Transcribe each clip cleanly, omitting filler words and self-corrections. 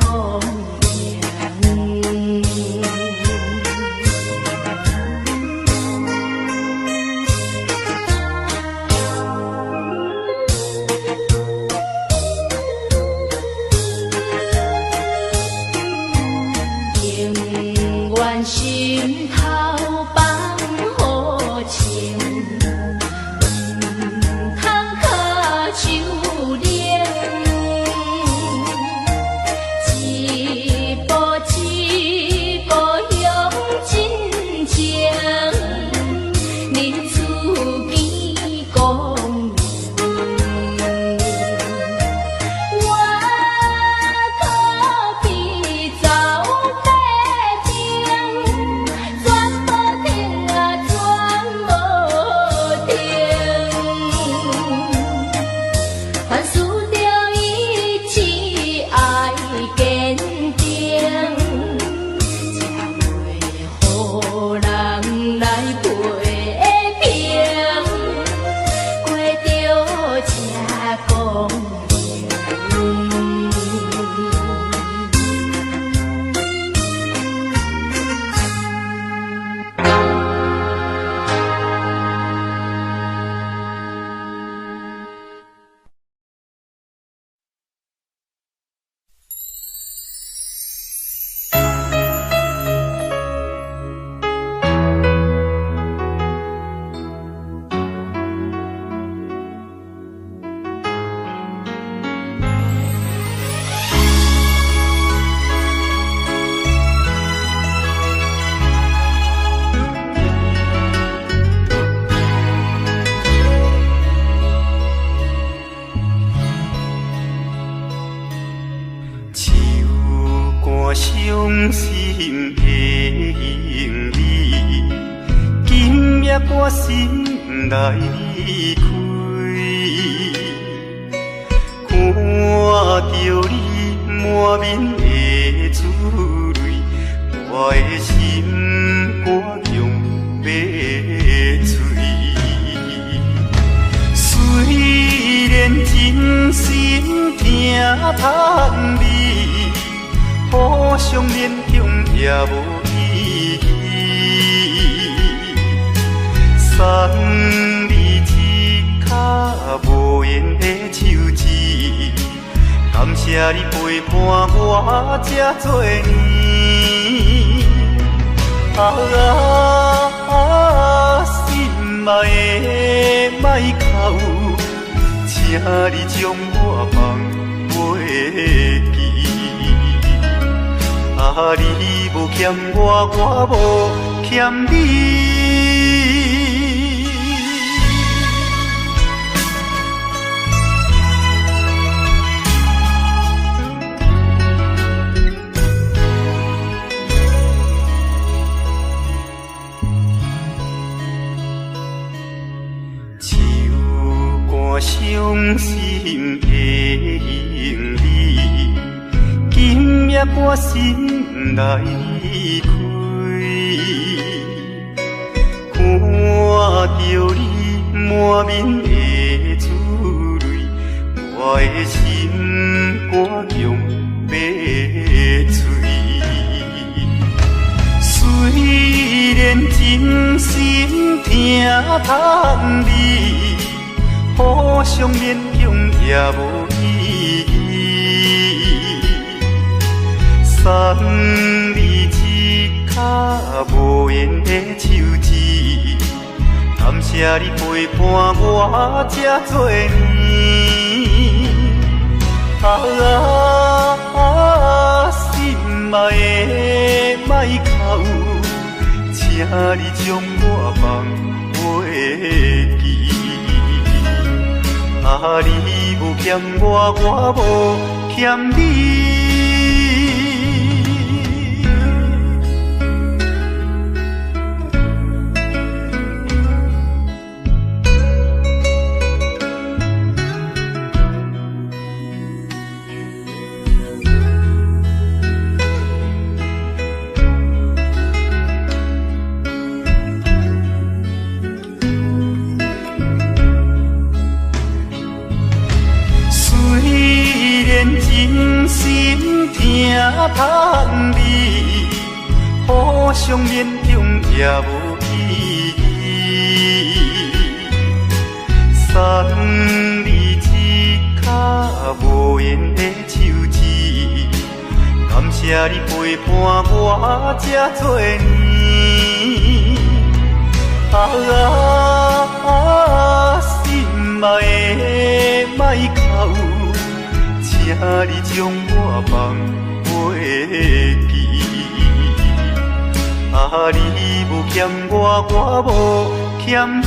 公园。永远心头放好情，通靠手链，一步一步向前行，日出见光明。我可比走马灯，转无停啊，转无停。凡事着意志爱坚定，才袂予人来批评，过着这公平。唱歌伤心的行李，今夜我心来离开，看着你满面的珠泪，我的心肝强要碎。虽然真心疼叹你，互相勉强也无意义。送你一卡无言的手指，感谢你陪伴我这多年。心爱的莫哭，请你将我放袂记。你无欠我，我无欠你。唱歌伤心的行李，今夜我心来离开，看着你满面的珠泪，我的心肝强要碎。虽然真心疼叹你，互相勉强也无意义。送你一卡无言的手指，感谢你陪伴我这多年。心爱的莫哭，请你将我放袂记。你无欠我，我无欠你。虽然心心疼盼你，互相勉强也无意义。送你一脚无缘的手指，感谢你陪伴我这多年。心爱的莫哭，请你将我放袂记。你无欠我，我无欠你。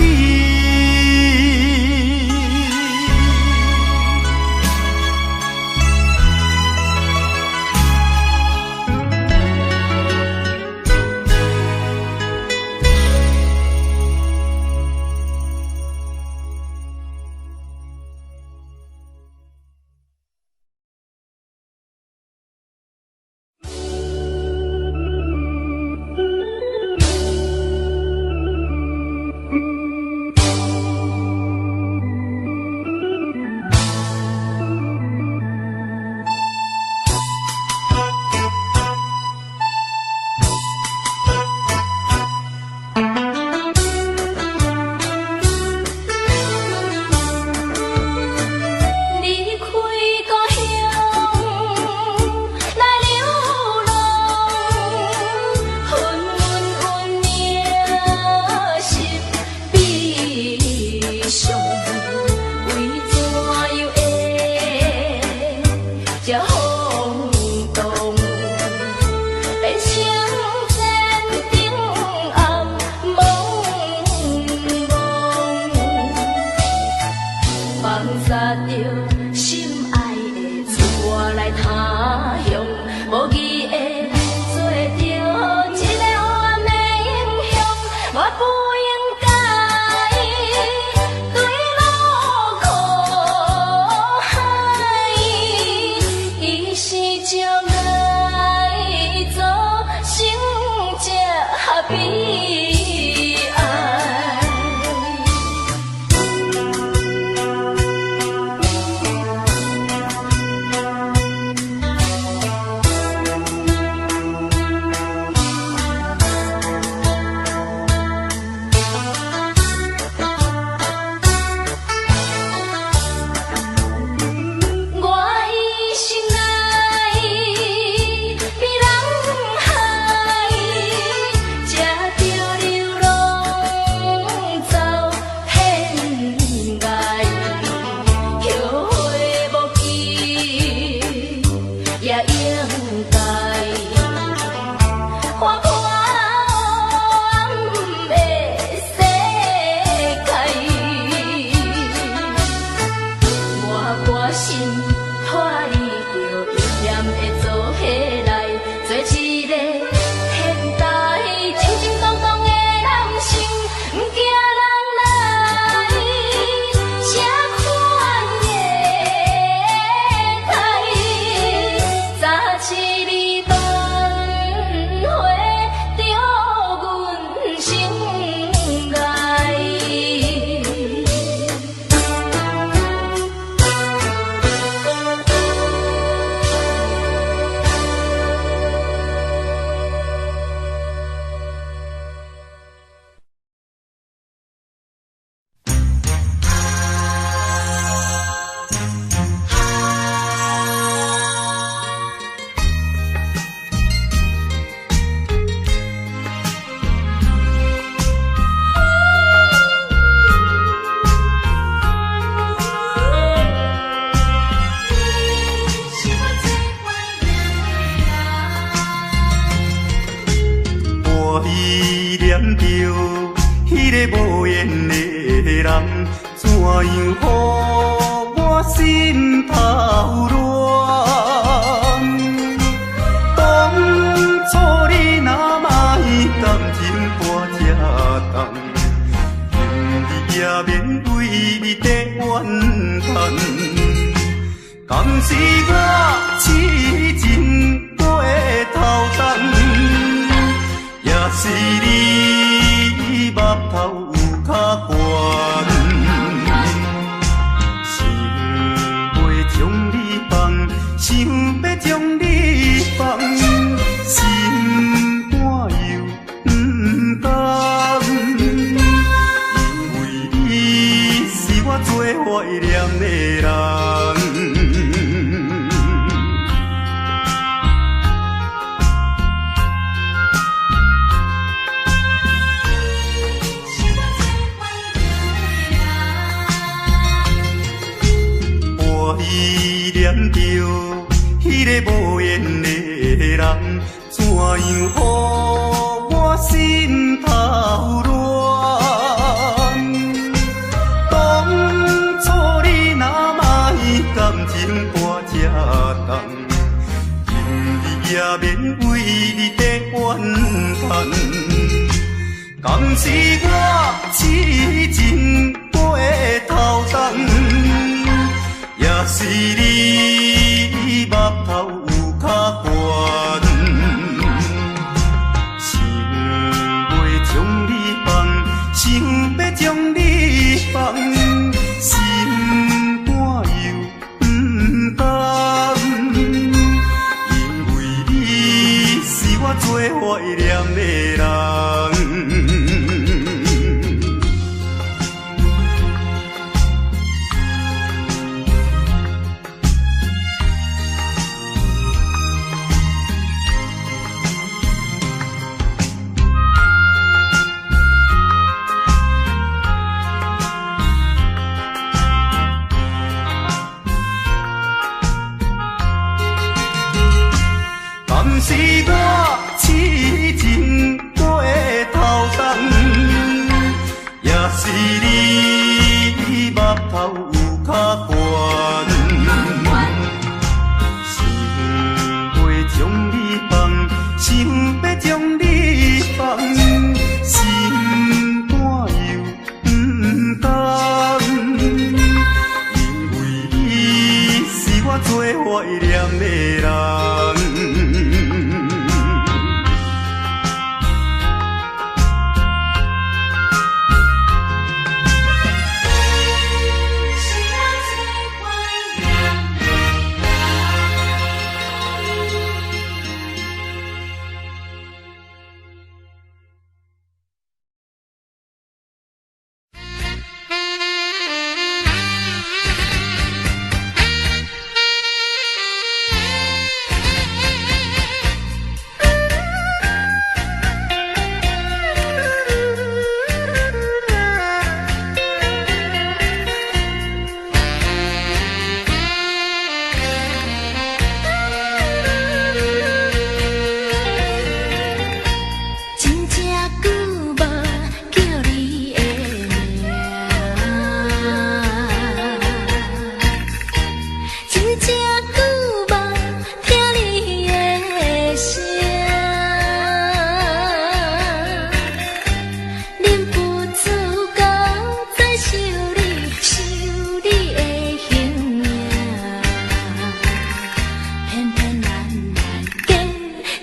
想要将你放，心肝又不甘，因为你是我最怀念的人。依念着迄个无缘的人，怎样予我心头乱？当初你若卖感情半只重，今日也免为你在怨叹。敢是我痴情过头重？也是你目头有较悬，想袂将你放，想要将你放，心肝又不甘，因为你是我最怀念的人。敢是我痴情过头重，也是你目头有较悬，想袂将你放，想要将你放，心肝又不甘，因为你是我最怀念的人。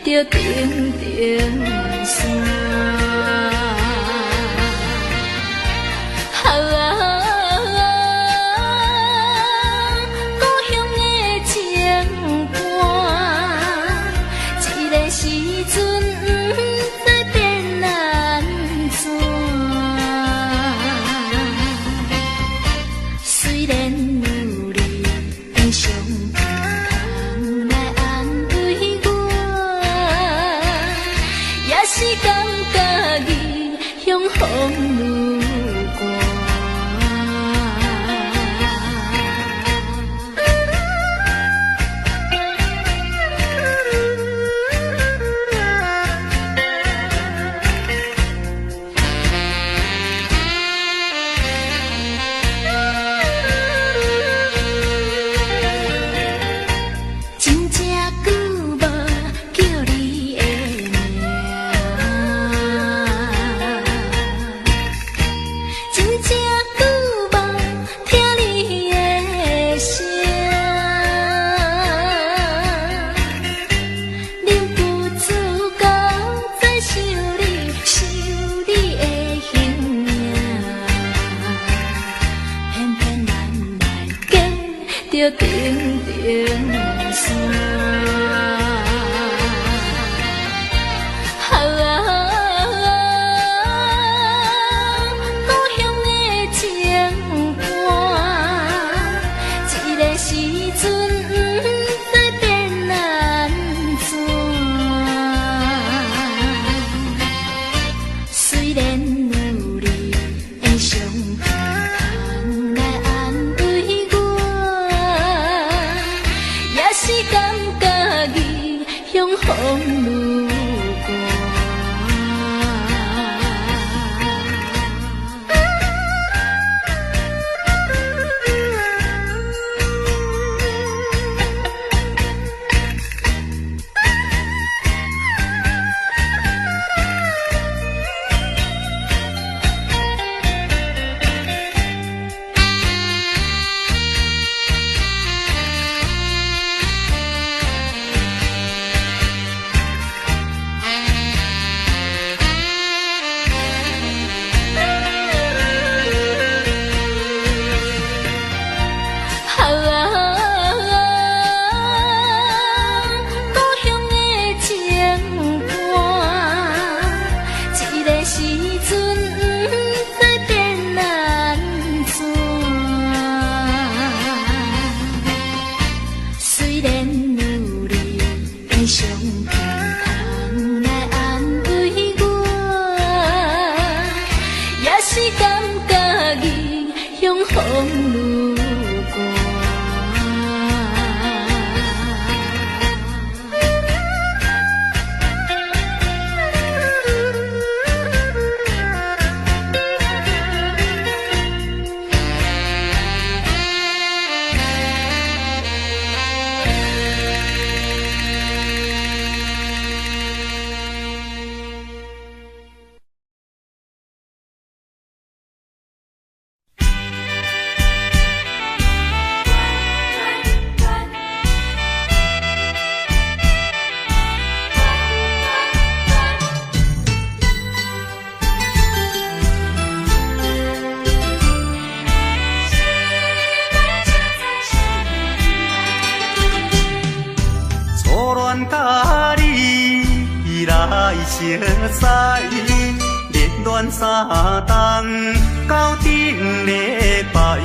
着定定山，故乡的情伴，一个时阵不知变安怎。虽然有你的相伴来安慰我，也是感觉异乡风愈寒。真正久无叫你的名，真正久无听你的声，忍不住到再想你的形影，偏偏咱来见着定定山。风路过。熟悉，热恋3冬到顶礼拜，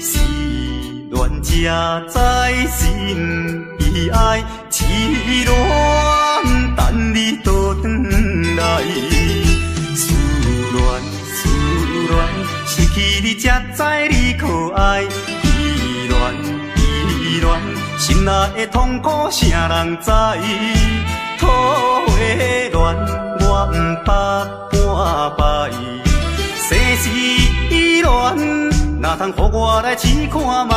是恋才知心意爱，痴恋等你倒转来，思恋，失去你才知你可爱，依恋，心内的痛苦谁人知？土的恋，我不捌半摆。世事恋，哪通予我来试看卖？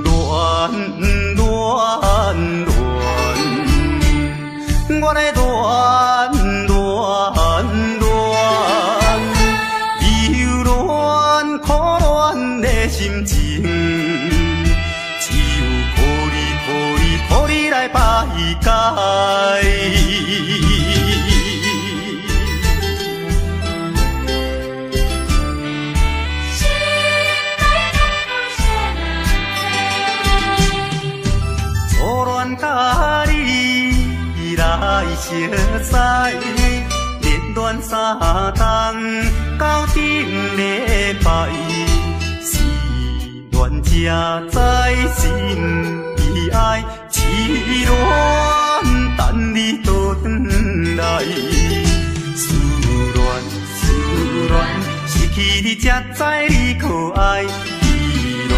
恋，我来恋，忧恋苦恋的心情，只有靠你来排解。甲你来熟悉，热恋3冬到顶礼拜，是恋才知心意爱，痴恋等你倒转来，思恋，失去你才知你可爱，依恋。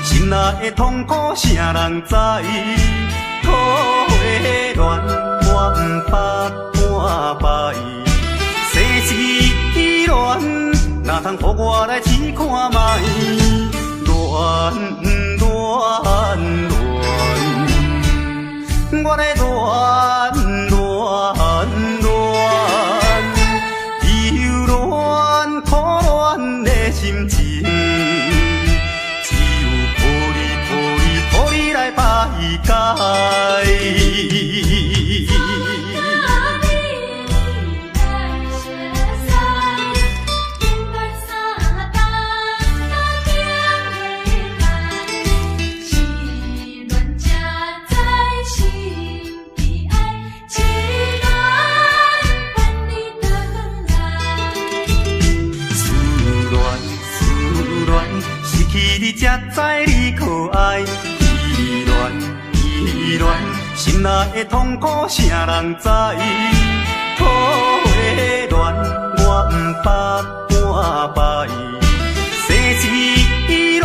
心内的痛苦谁人知？土的恋，我不捌半摆。世事恋，哪通予我来试看卖？恋，我来恋，忧恋苦恋的心情。排解。思恋，失去你才知你可爱。依恋，心内的痛苦谁人知？土的恋，我不捌半摆。世事恋，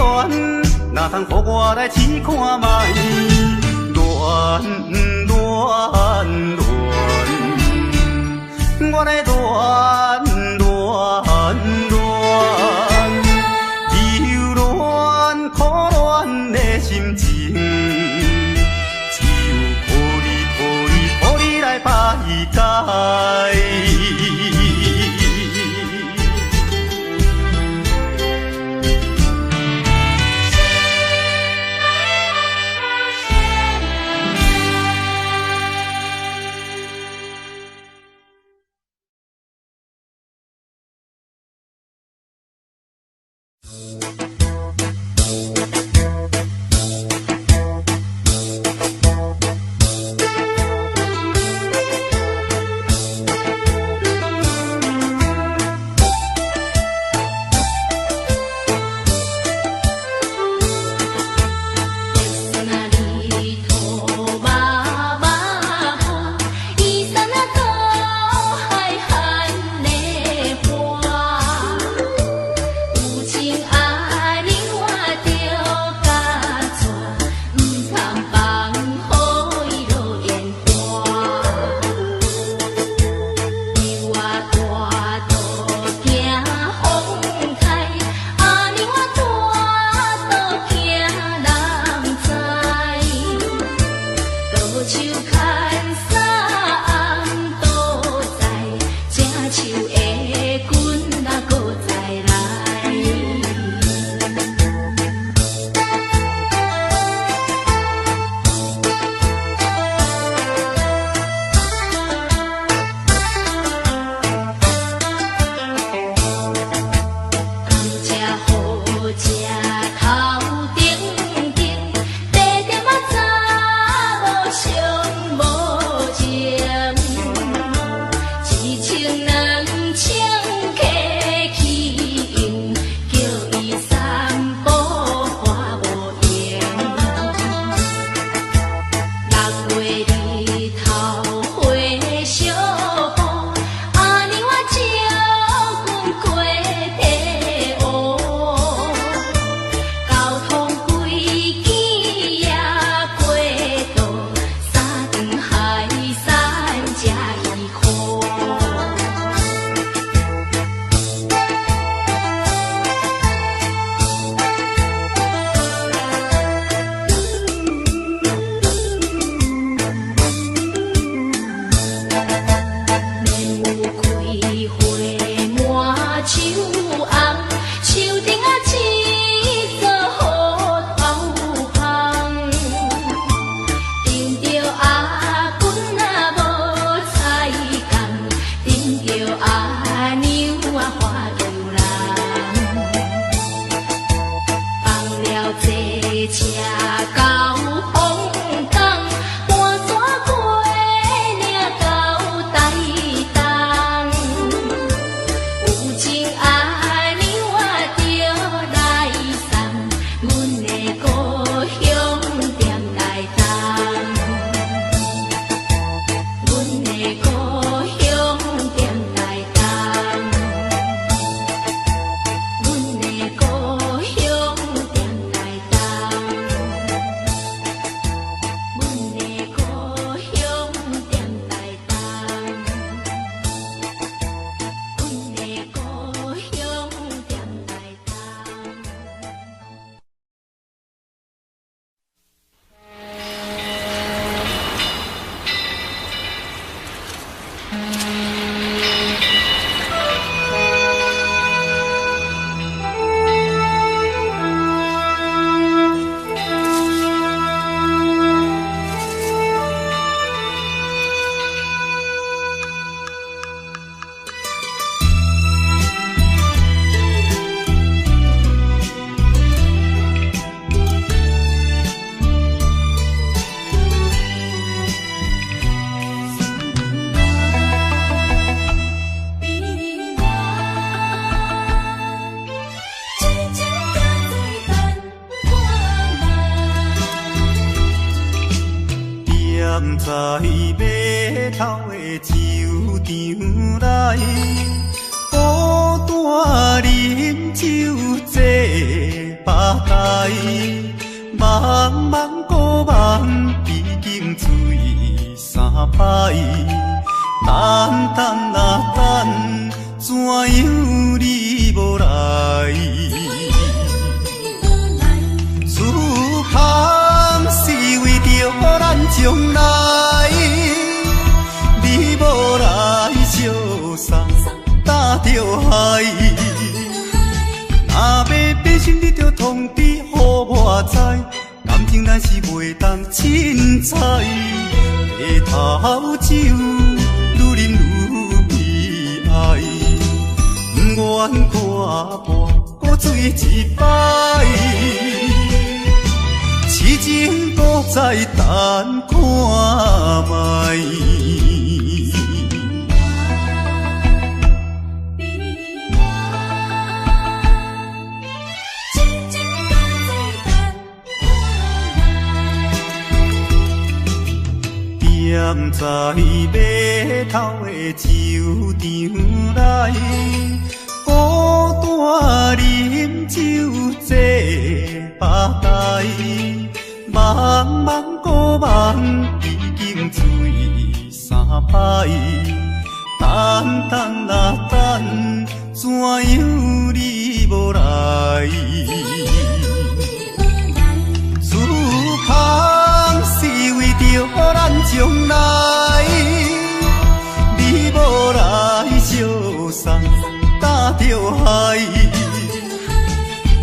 哪通予我来试看卖？恋。乱我来乱流乱苦恋的心情，只有靠你来排解。在码头的酒场内，孤单饮酒坐吧台，茫茫古梦已经出歹，等啊等，怎样你无来？此项是为着咱将来，你无来相送，担着害。若要变心，你着通知予我知，感情咱是袂当凊彩。白头酒愈啉愈悲哀，不愿看破搁醉一摆，痴情搁再等看卖。踮在码头的酒场内，孤单饮酒坐吧台，茫茫古梦已经醉三摆，等啊等，怎样你无来？此项是为着咱将来，你无来相送，担着害。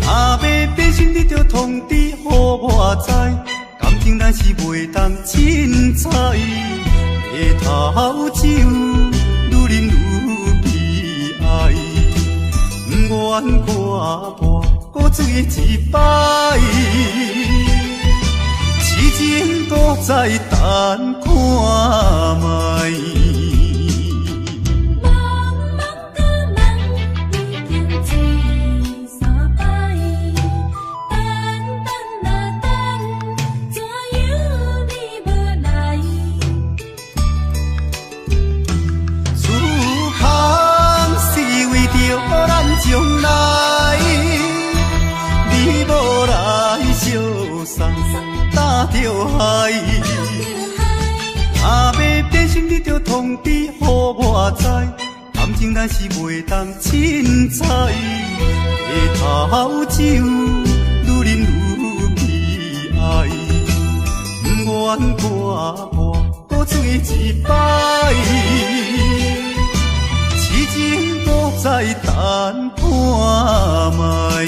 若要变心，你着通知予我知，感情咱是袂当凊彩。白头酒愈啉愈悲哀，不愿看破搁醉一摆，痴情搁再等看卖。将来，你无来相送，担着害。若要变心，你着通知予我知，感情咱是袂当凊彩。白头酒愈啉愈悲哀，不愿看破搁醉一摆，痴情搁再等看卖。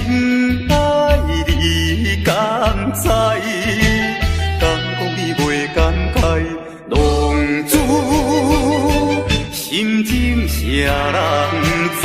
心爱你敢知？敢讲你袂感慨，浪子心情谁人知？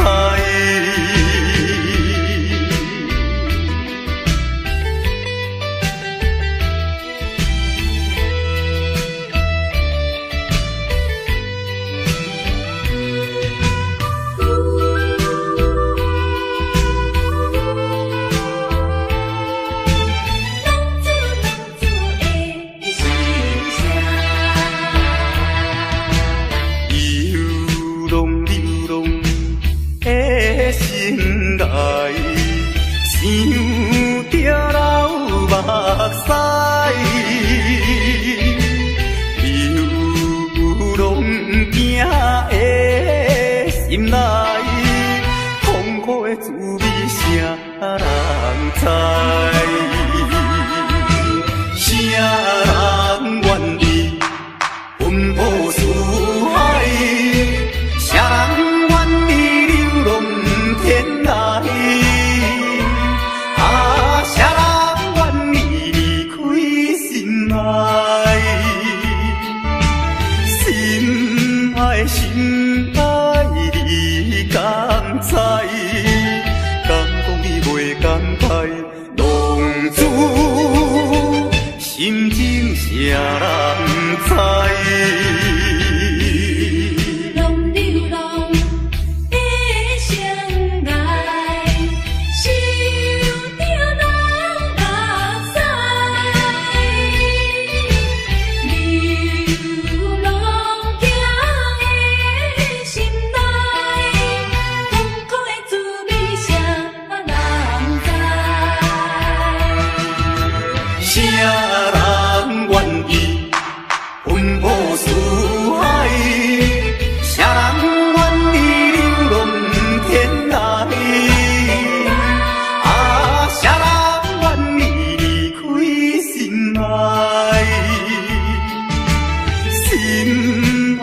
心内痛苦的滋味，谁人知？谁人愿意奔波四海？谁人愿意流浪天涯？啊，谁人愿意离开心爱？心爱心爱。你敢知？敢讲你袂感慨？浪子心情谁人知？谁人愿意奔波四海？谁人愿意流浪天涯？啊，谁人愿意离开心爱？心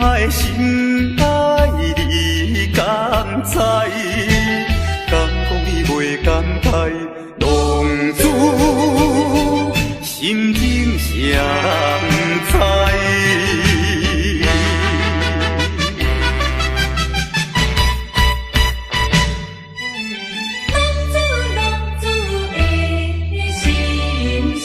爱心爱，你敢知？敢讲你袂感慨？浪子心情谁人知？浪子的心声。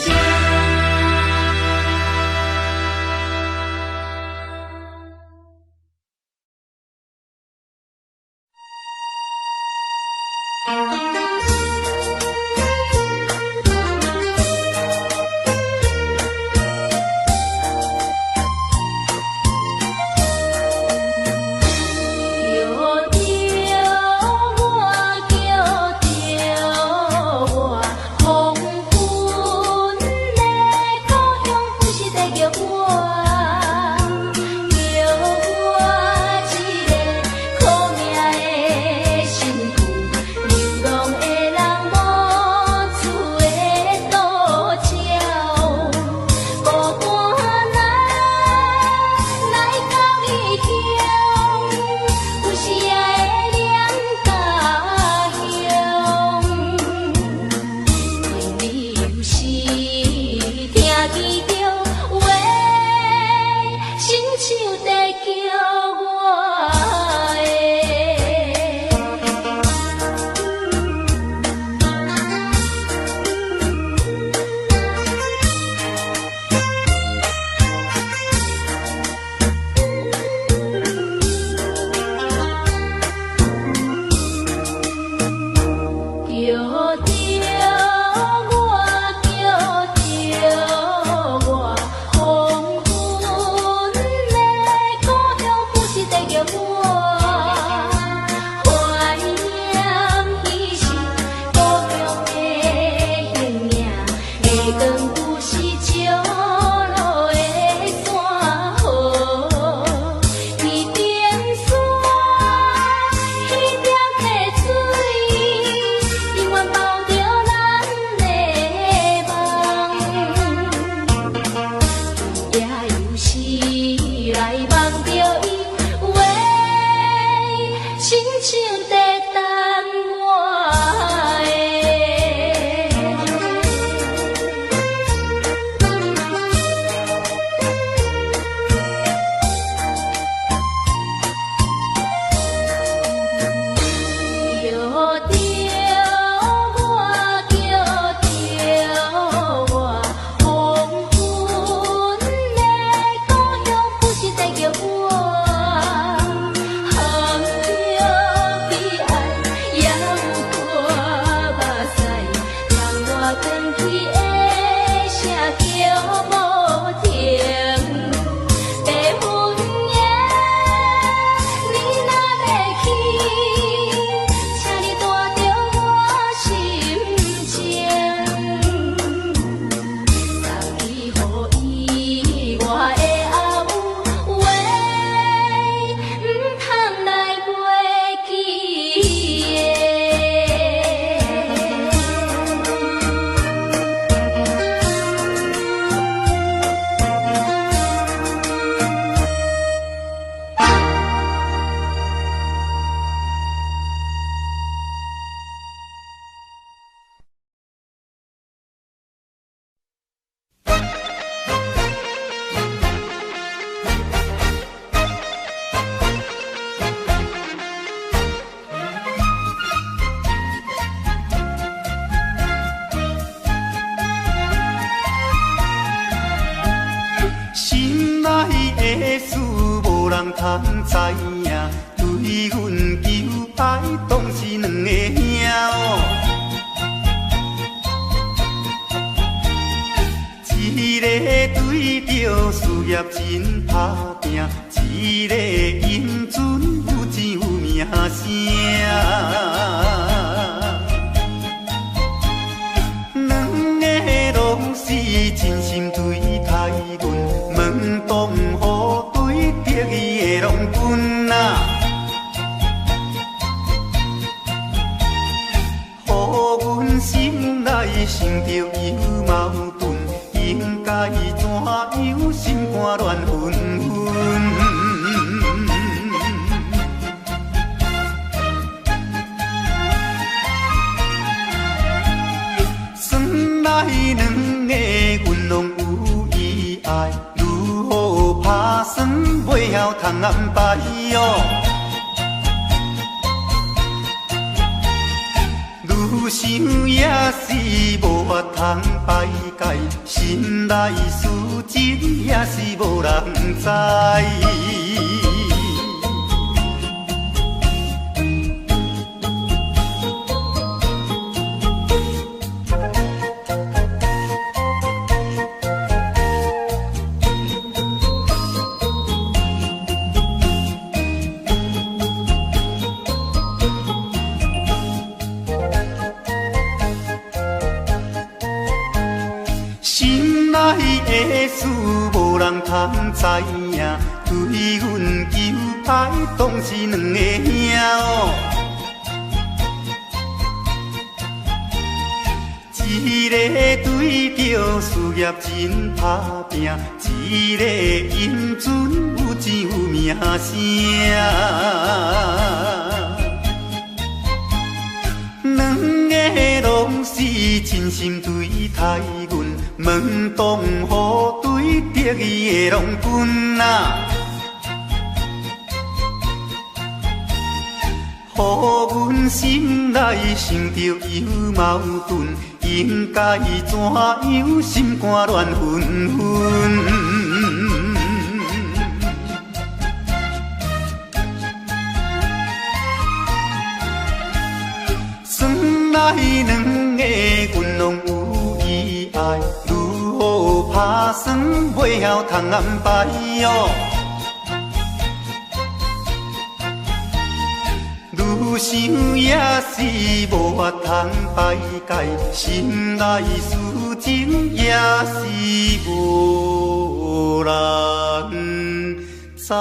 伊的声叫无停，白云夜，你若要去，请你带着我心情，送去予伊我的后话，毋通来袂记的。心内的事无人通知影，对阮求爱当是两个兄哦。一个对着事业真打拼，一个因准有钱有名声。两个拢是真心对待阮，门当户对得意的拢阮啊。予阮心内想着有矛盾，应该怎样心肝乱纷纷。算来两个阮拢有意爱，如何打算袂晓通安排哦。愈想也是无法通排解，心内事情也是无人知。心内的事无人通知影，对阮求爱当是两个兄哦。一个对着事业真打拼，一个因准有钱有名声。两个拢是真心对待阮，门当户对得意的拢阮啊。予阮心内想着有矛盾，应该怎样心肝乱纷纷。算来两个阮拢有意爱，如何打算袂晓通安排哦。愈想也是无法通排解，心内事情也是无人知。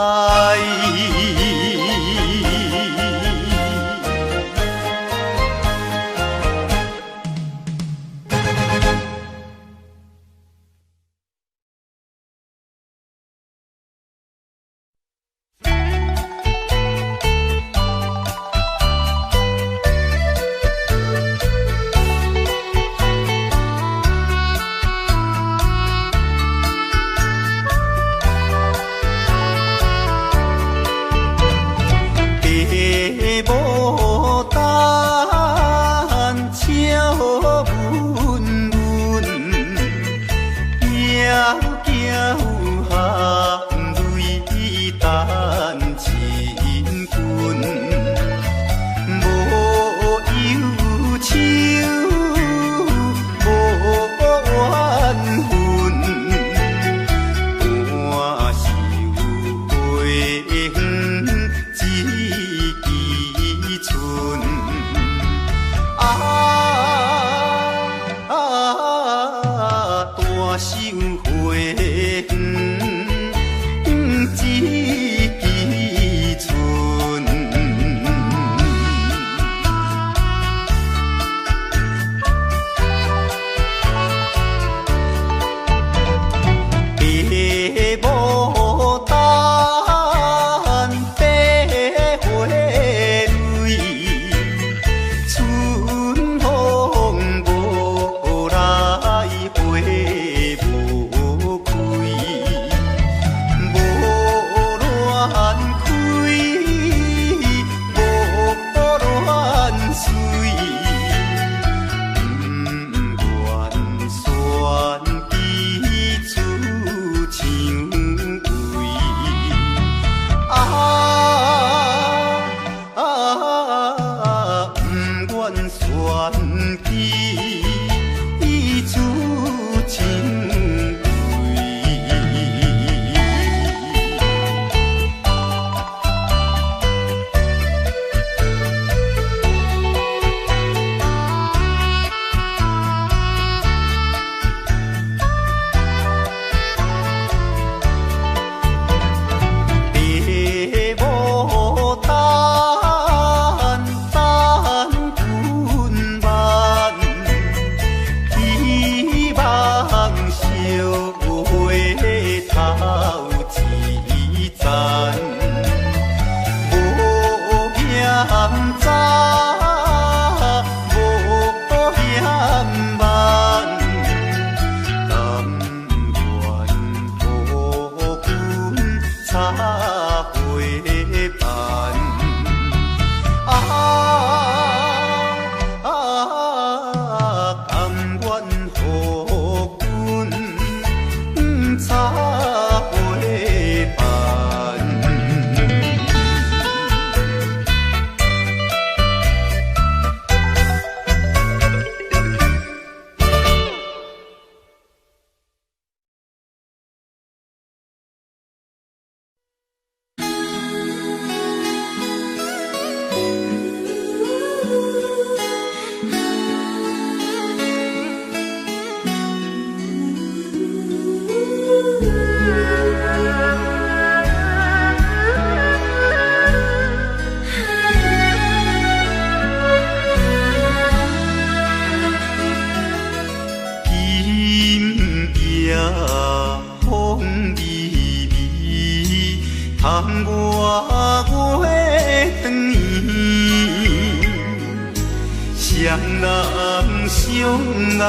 爱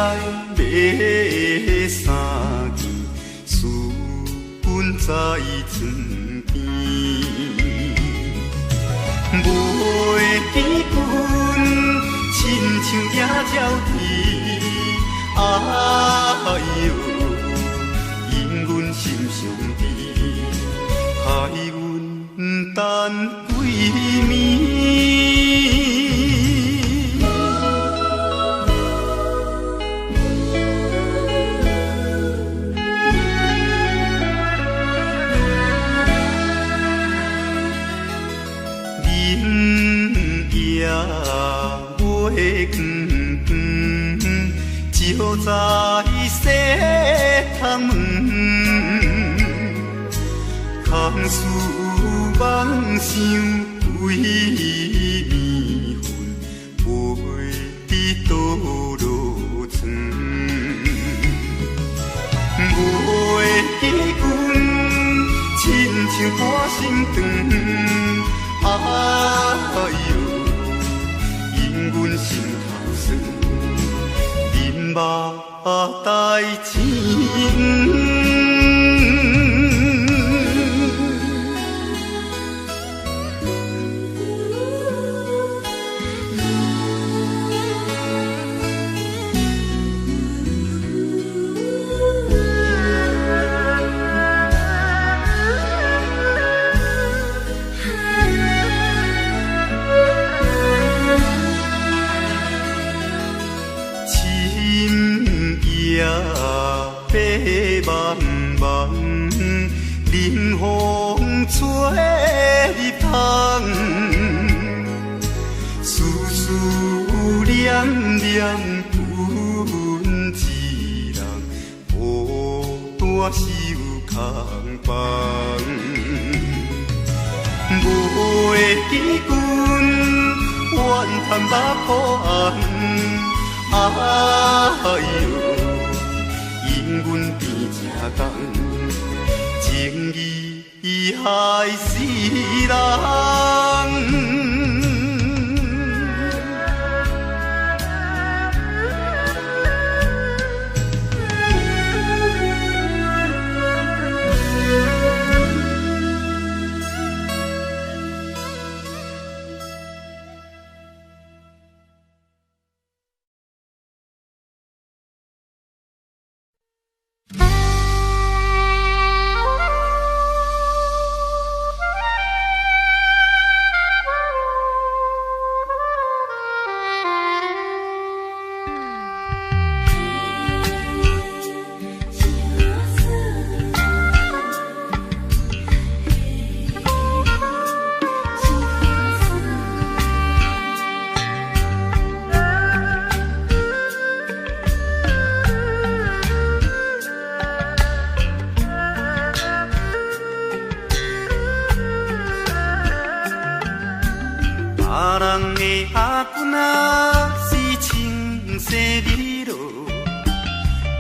买衫件，思阮在床边，袂记阮亲像野鸟啼，哎哟，因阮心上悲，害阮等几暝。就在西窗门，空思梦想几暝魂，飞伫倒落床，袂记阮亲像半心肠，哎哟，因阮心头酸。目代情，白茫茫，冷风吹入窗，丝丝念念阮一人，孤单守空房，袂记阮怨叹目眶红，哎哟。因阮变正重，情义害死人。阿君啊，是青色日落，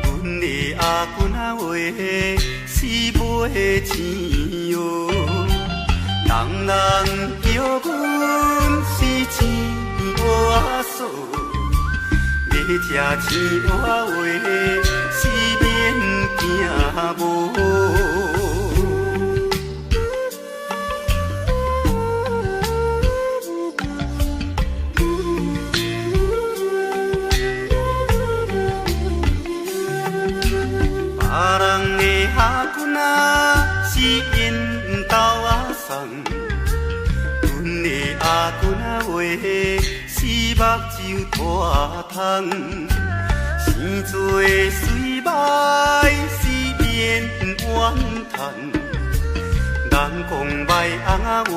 阮的阿君啊话是买钱哟。人人叫阮是钱我嫂，要吃钱我话是免惊无。是因兜阿送，阮的阿君啊话是目睭大窗，生做水歹是免怨叹，人讲歹翁啊话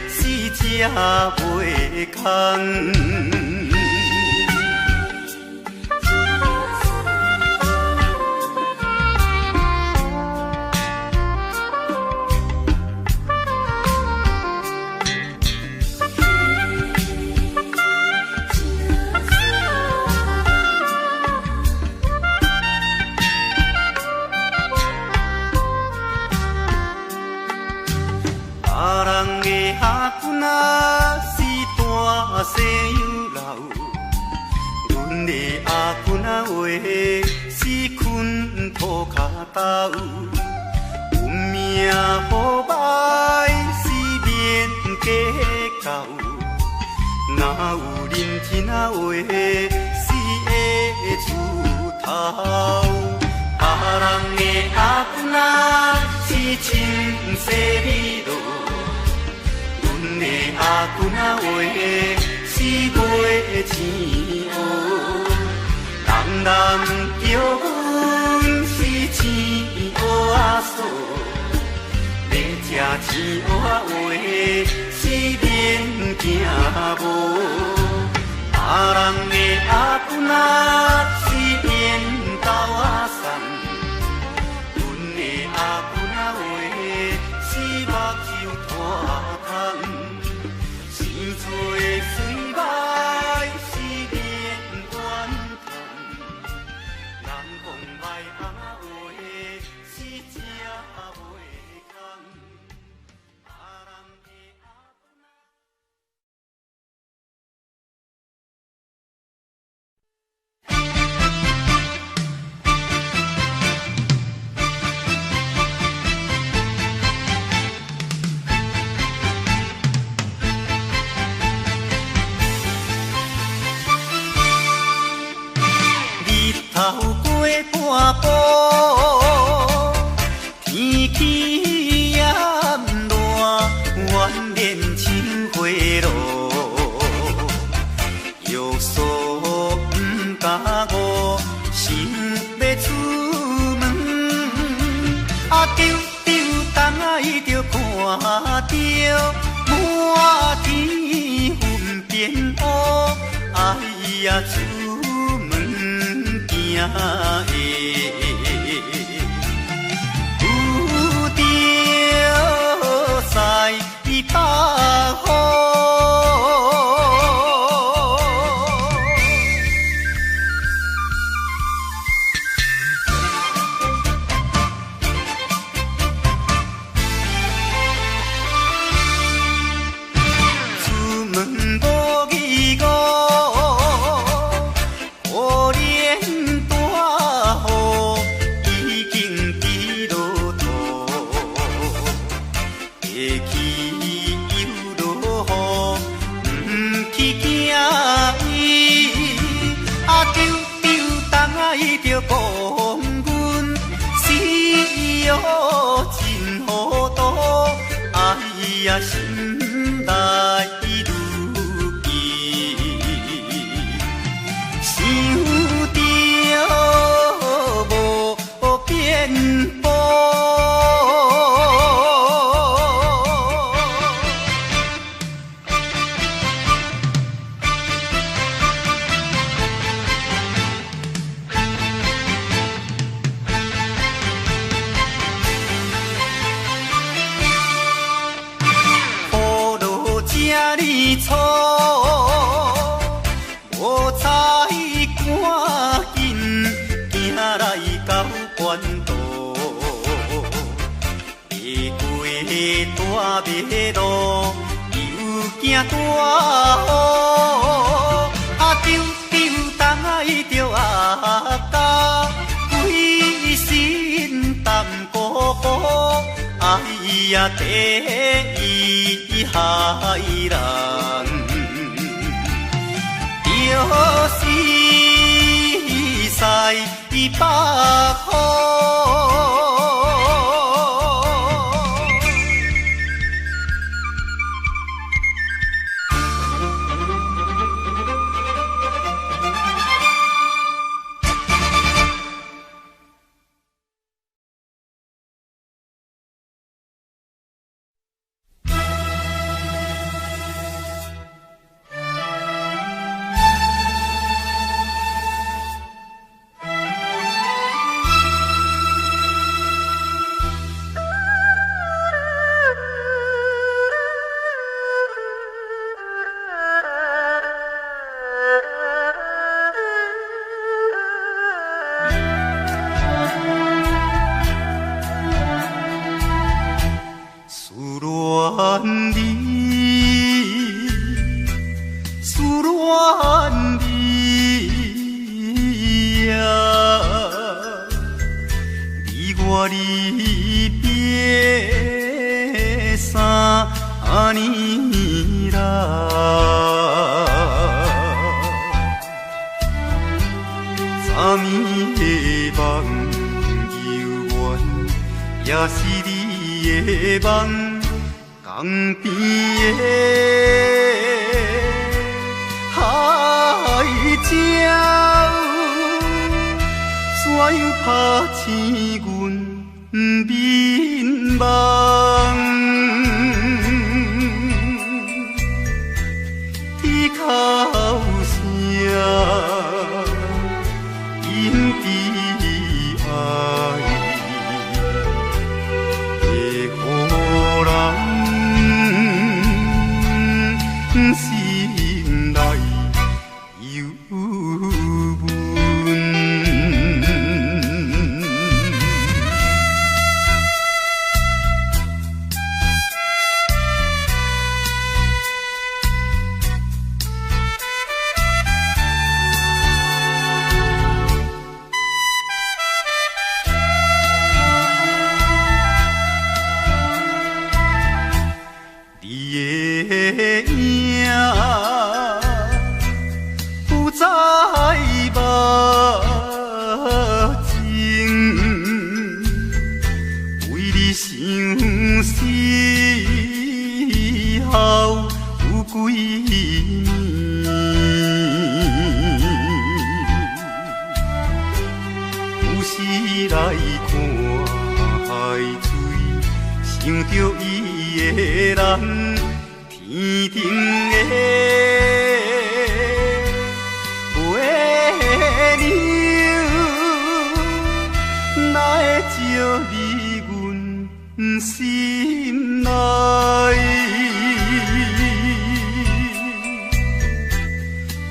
是吃袂空。阿君啊是大西洋流，阮的阿死困土脚斗，有命好歹是免计较，哪有认天啊话死的出头？别人的阿公啊是亲生米路，阮的阿公啊话是卖钱乌。人叫阮是钱乌仔嫂，要吃钱乌仔话是免惊无。别人的阿公啊是烟斗仔送，阮的阿公啊话是目睭拖空，生做水歹是免怨叹，人讲歹阿话是正袂空。头过半步，天气炎热，怨念像花落，约束不敢误，想要出门，丢东来就看到满天云变乌，哎呀！有着西北风，出门无义务。就讲阮死哟真糊涂，哎呀心内如记，想着无变步。错，无彩赶紧行来到关渡，爬过大马路，又惊大雨，丢东来着阿家，规身淡薄薄，哎呀第一害人。又是西北风。我离别3年来，昨暝的梦犹原，也是你的梦，江边的海鸟。怎样拍醒阮眠梦？低哭声，因悲哀，会予人心内忧闷。想着伊的人，天顶的月亮，哪会照入阮心内？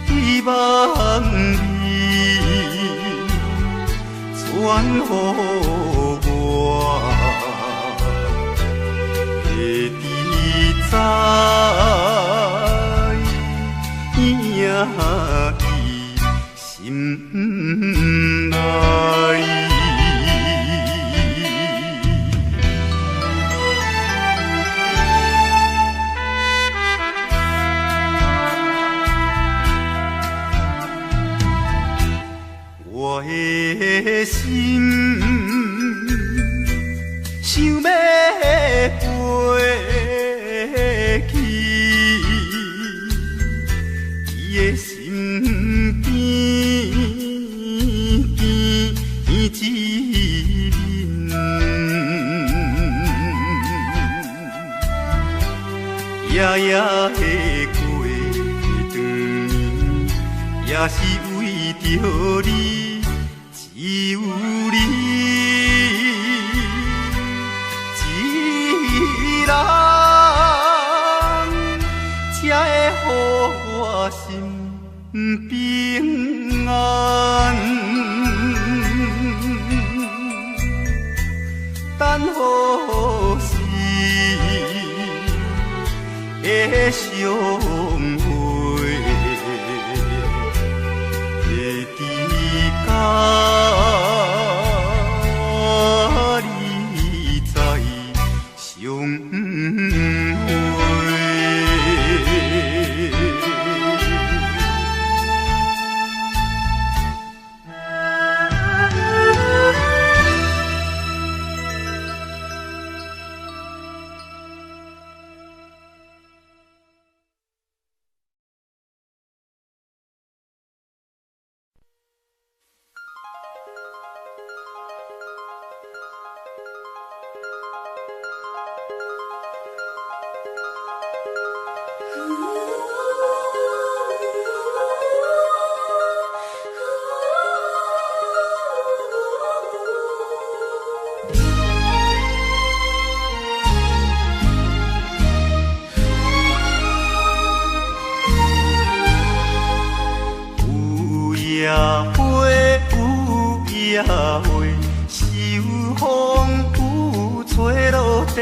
希望你传予我。在伊心内。我的心想要飞去伊的身边，一面，夜夜的过长年，也是为着你，只有你。才会予我心平安，等何时会相会？会伫甲你再相会。夜花有夜花，秋风有吹落地，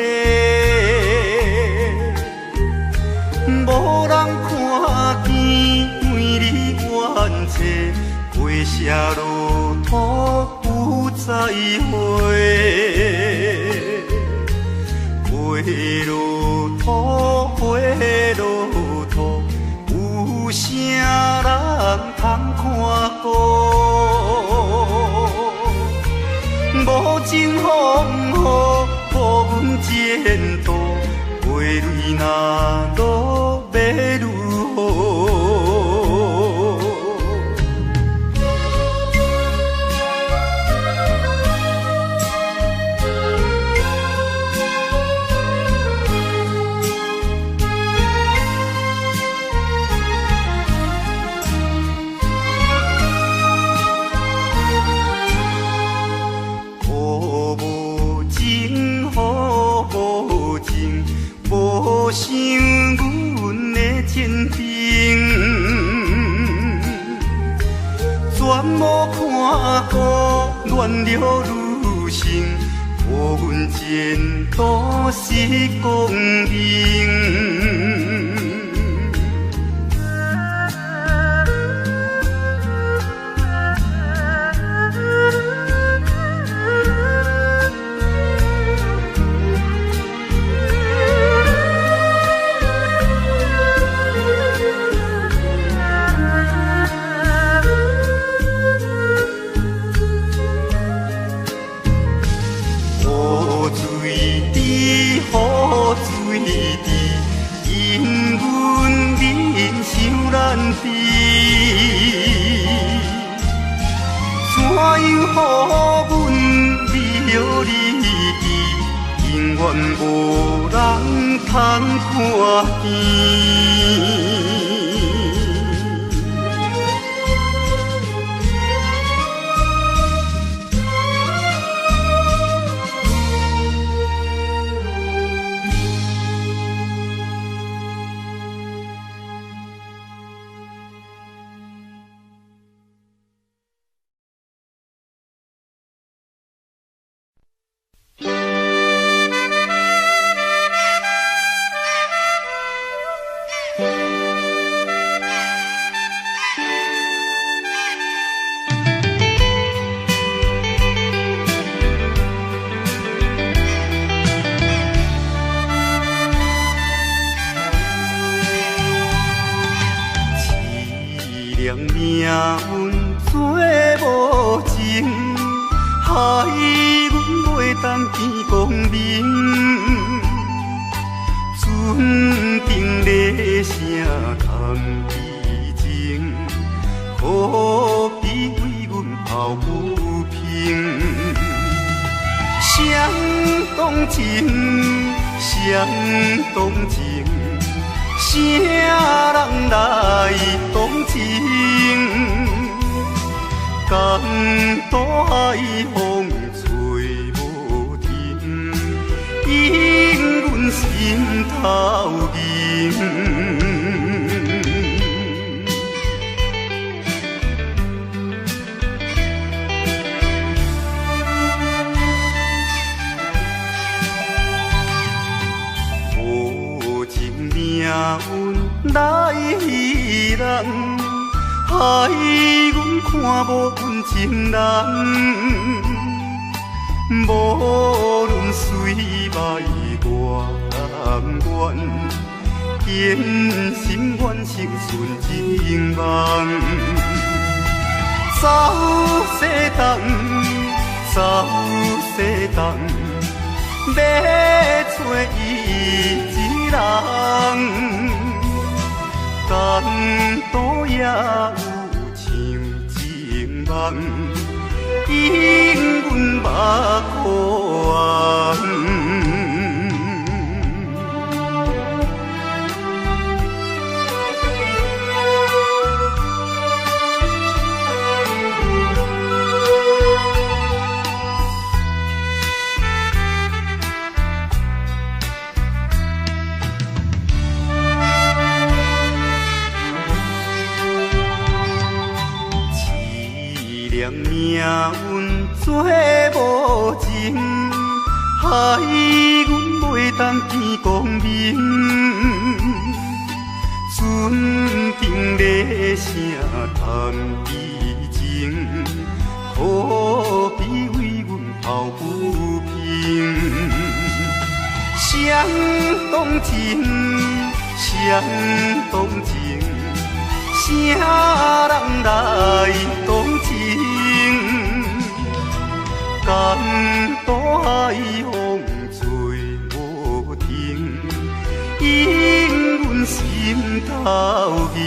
无人看见美丽原册，过社路途有再会。花落土，花落土，有啥人通看顾？无情风雨，无阮前途，花蕊若落要如何？无想阮的前程，全无看顾恋了女性，予阮前途是光明。因阮人想难避，怎样予阮离了你去？永远无人通看见。命运做无情，害阮袂当见光明。船顶咧声空悲情，可比为阮抱不平。谁同情，谁同情。啥人来同情？江大海风吹无停，引阮心头凝。命运来戏人，害阮看无阮情人。无论水歹我愿，坚心愿成顺情梦。走西东，走西东，要找伊。人，江岛也有像情梦，引阮目眶。命运做无情，害阮袂当见光明。船顶咧声叹悲情，可比为动情，谁动情？啥人来动情？江大海风吹无停，引阮心头凝。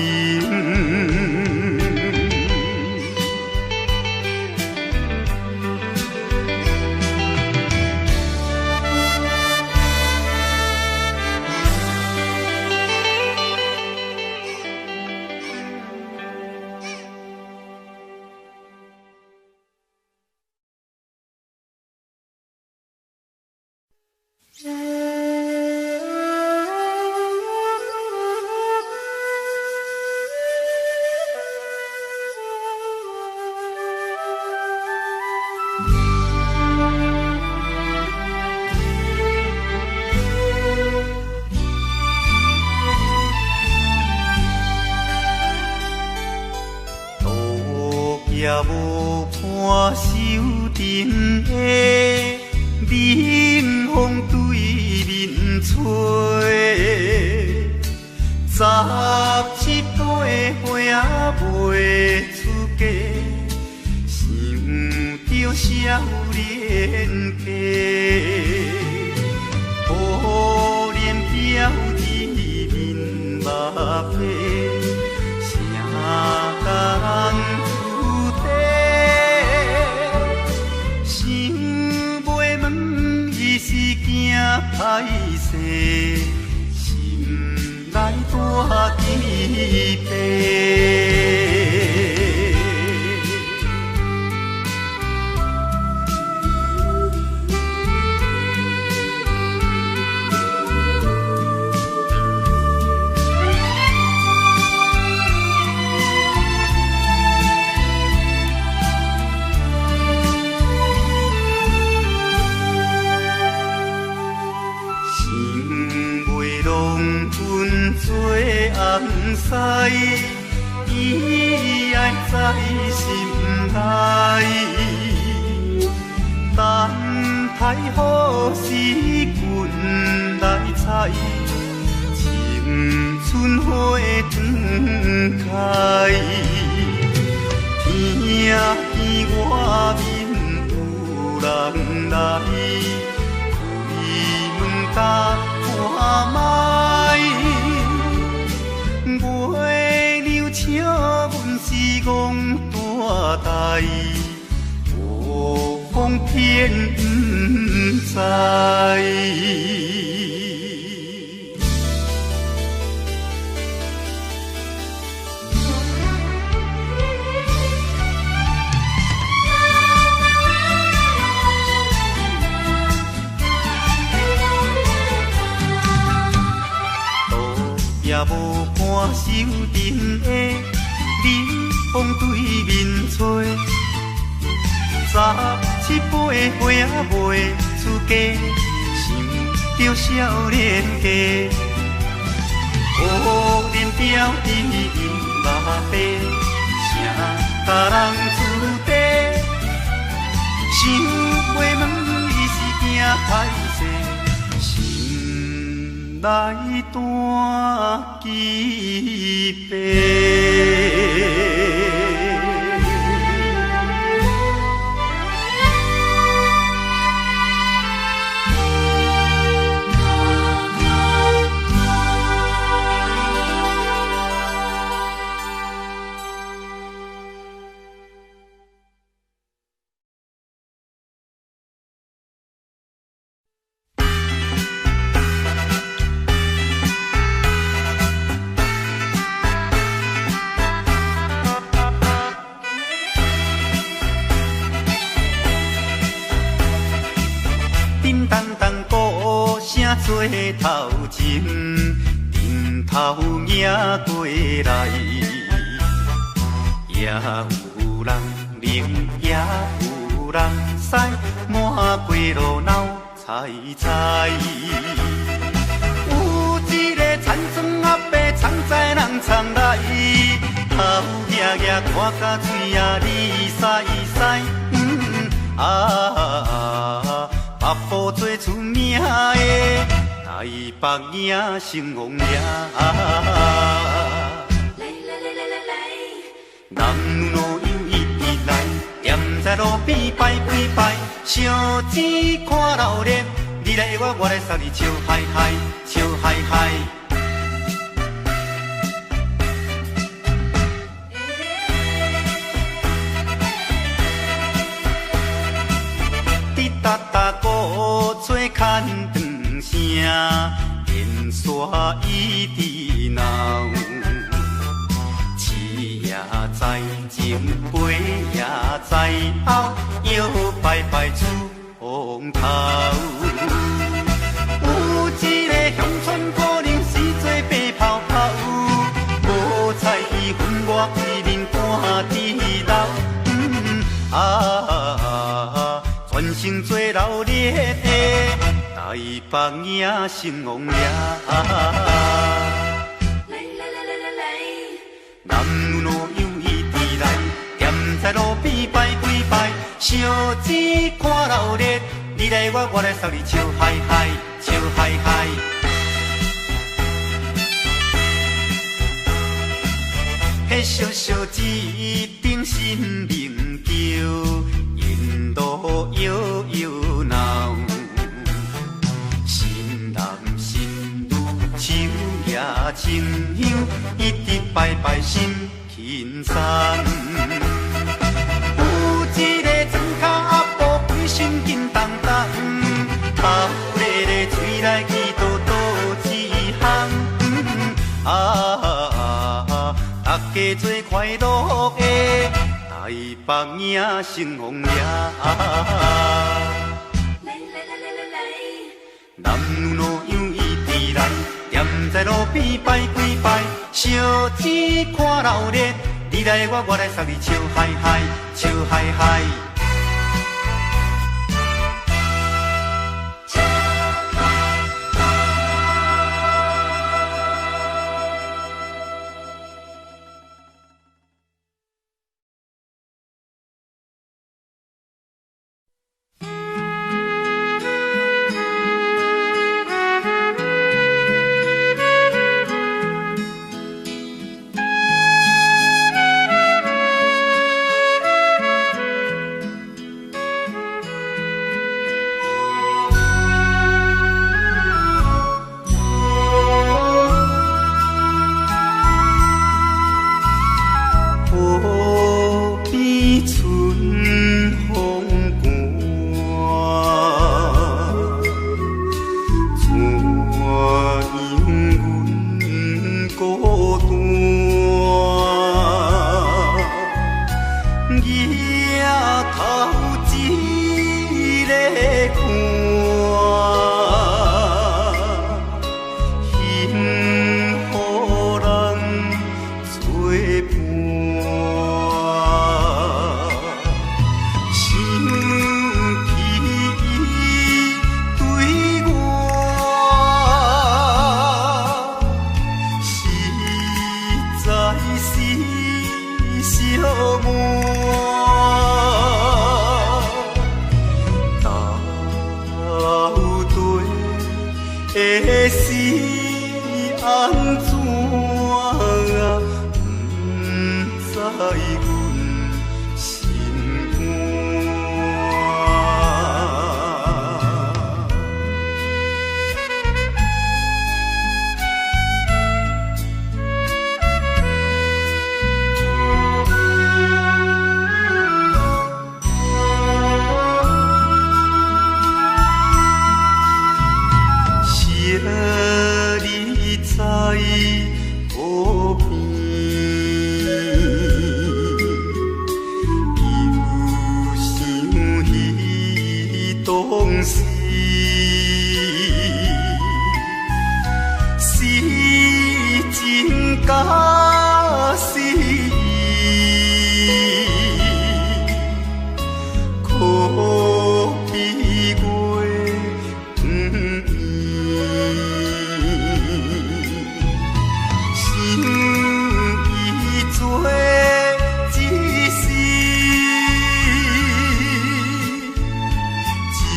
也无伴手阵的冷风对面吹，17岁花袂出嫁，想着少年家，可怜飘至面目皮，啥人？是惊歹势，心内大疑白。做红婿，伊爱在心内，等待好时阮来采，青春花长开。听见外面有人来，开门甲看卖。月娘笑阮是戆大代，无风偏不知。也无伴手阵的冷风对面吹，17岁花袂出嫁，想着少年家，可怜飘至面目白，啥人出地？想袂问伊是惊歹势，心内大疑白。做头前，顶头迎过来，也有人明，也有人使，满街热闹猜猜。有一个田庄阿伯藏在人藏来，头额额看甲嘴啊哩塞塞，腹部做出名的。北影成王爷。人如路又一直来，站在路边排几排，烧钱看老热，你来我，我来送你笑嗨嗨，笑嗨嗨。滴答答鼓吹牵长声，电线一直闹。也在前，背也在后，摇摆摆出风头。有一个乡村可能是做白泡泡，无彩伊分我一面看地老。全身做老烈的台北影成王爷。男女老幼一直来，站在路边排几排，烧钱看老热，你来我，我来送你笑嗨嗨，笑嗨嗨。迄小小一顶新名桥，引路摇摇闹，新男新女手也牵香，一直摆摆心轻松。有一个庄脚阿婆规身紧当当，头咧咧吹来去倒倒一项。大家做快乐的台北影成王爷。男女老幼一直来，站在路边排几排，烧钱看老热，你来我，我来送你笑嗨嗨，笑嗨嗨。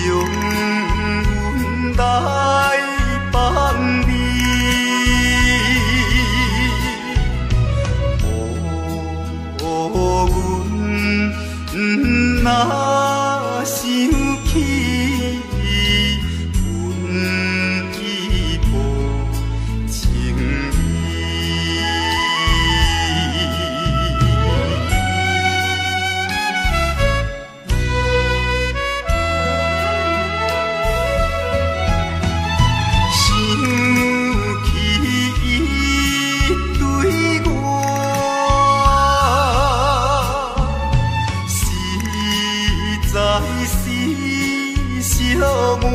将阮来是小满。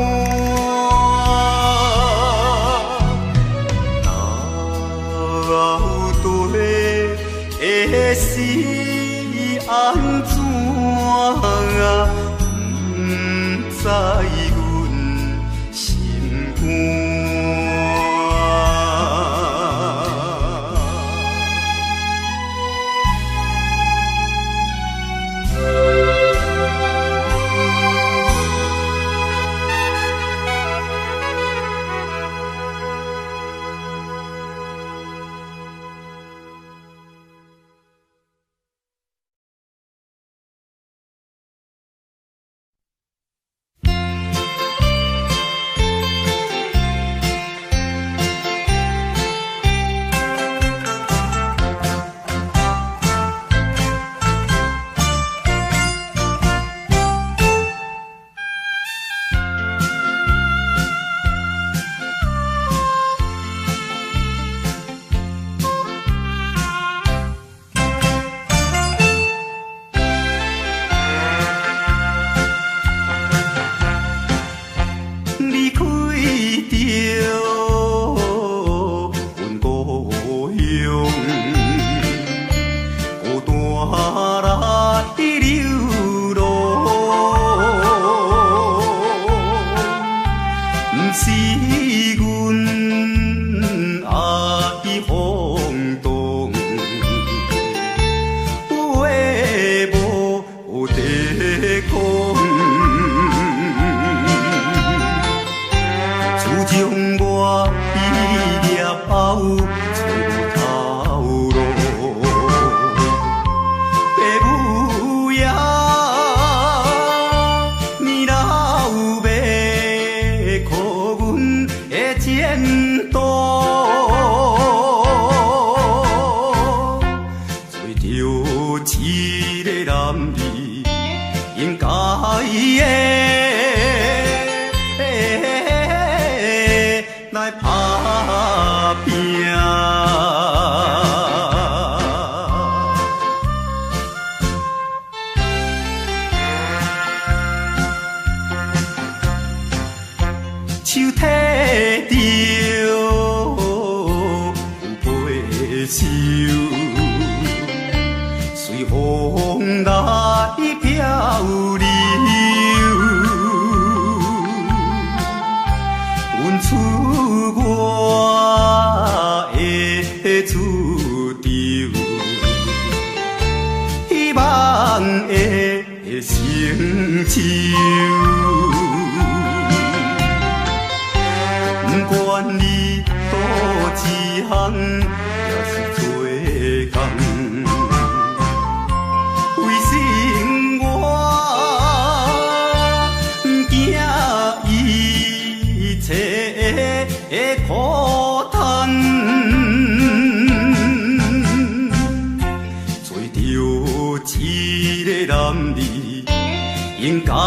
是安怎啊？不知阮心肝。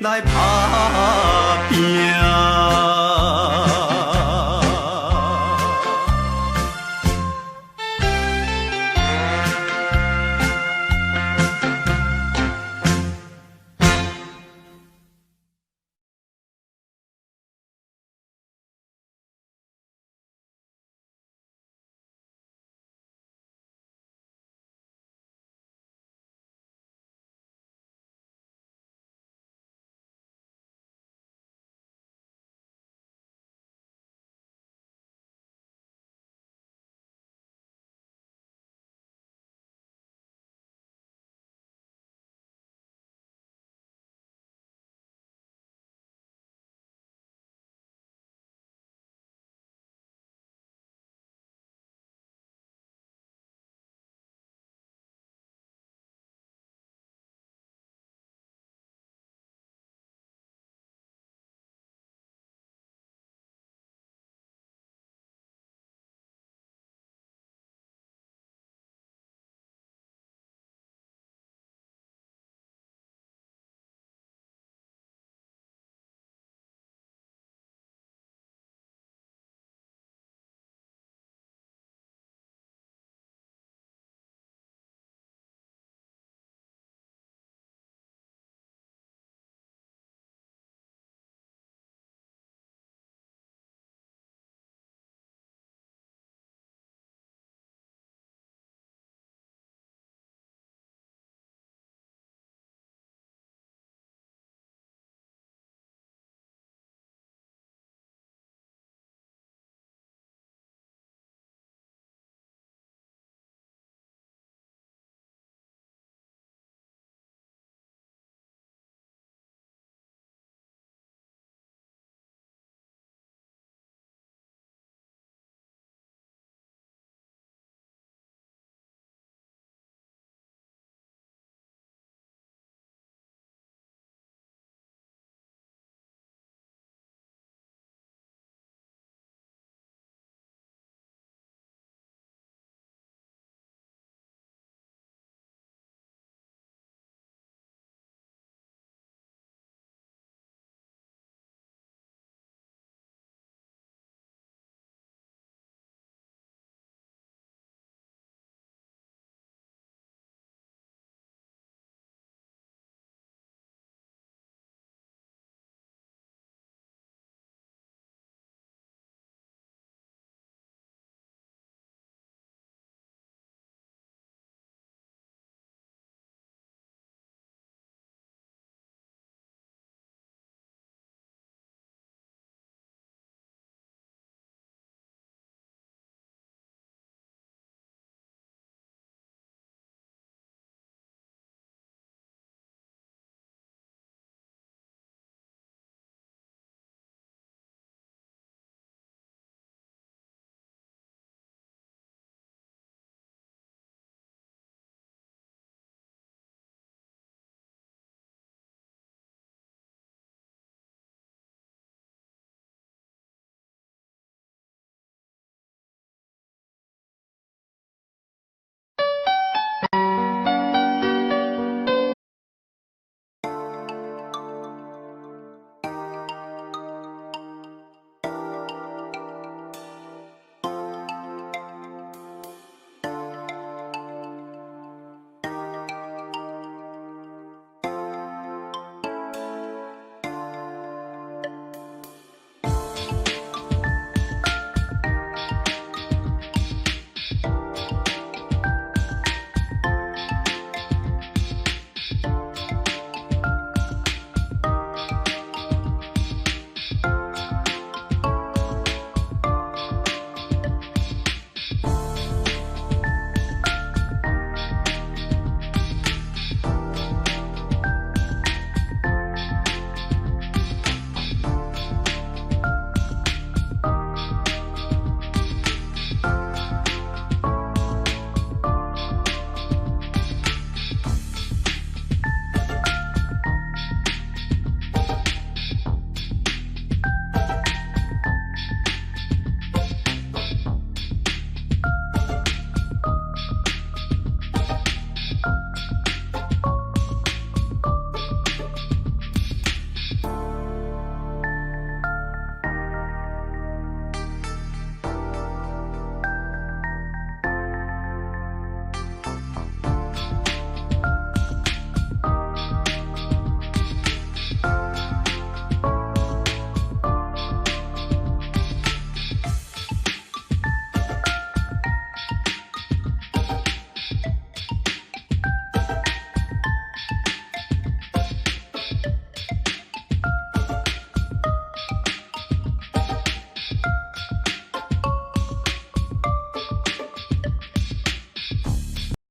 来爬。拼。